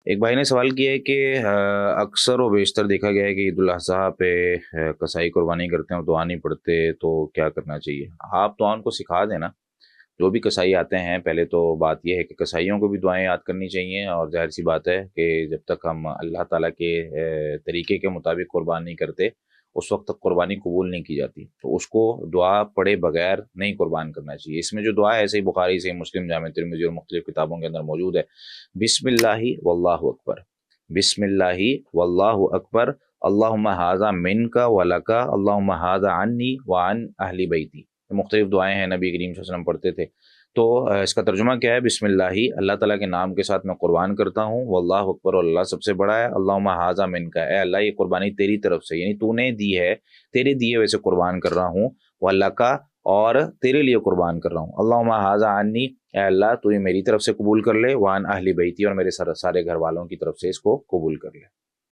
ایک بھائی نے سوال کیا ہے کہ اکثر و بیشتر دیکھا گیا ہے کہ عید الاضحیٰ پہ کسائی قربانی کرتے ہیں اور دعا نہیں پڑھتے، تو کیا کرنا چاہیے؟ آپ تو ان کو سکھا دینا، جو بھی کسائی آتے ہیں پہلے تو بات یہ ہے کہ کسائیوں کو بھی دعائیں یاد کرنی چاہیے، اور ظاہر سی بات ہے کہ جب تک ہم اللہ تعالیٰ کے طریقے کے مطابق قربان نہیں کرتے اس وقت تک قربانی قبول نہیں کی جاتی، تو اس کو دعا پڑھے بغیر نہیں قربان کرنا چاہیے۔ اس میں جو دعا ہے، صحیح بخاری، صحیح مسلم، جامع ترمذی اور مختلف کتابوں کے اندر موجود ہے: بسم اللہ واللہ اکبر، بسم اللہ واللہ اکبر، اللہم ھذا منک ولک، اللہم ھذا عنی وعن اہل بیتی۔ مختلف دعائیں ہیں، نبی کریم صلی اللہ علیہ وسلم پڑھتے تھے۔ تو اس کا ترجمہ کیا ہے؟ بسم اللہ، اللہ تعالیٰ کے نام کے ساتھ میں قربان کرتا ہوں، واللہ اکبر، اور اللہ سب سے بڑا ہے، اللہم ھذا منک، اے اللہ یہ قربانی تیری طرف سے، یعنی تو نے دی ہے، تیرے دیے ویسے قربان کر رہا ہوں، ولک، اور تیرے لیے قربان کر رہا ہوں، اللہم ھذا عنی، اے اللہ تو یہ میری طرف سے قبول کر لے، وعن اہل بیتی، اور میرے سارے گھر والوں کی طرف سے اس کو قبول کر لے۔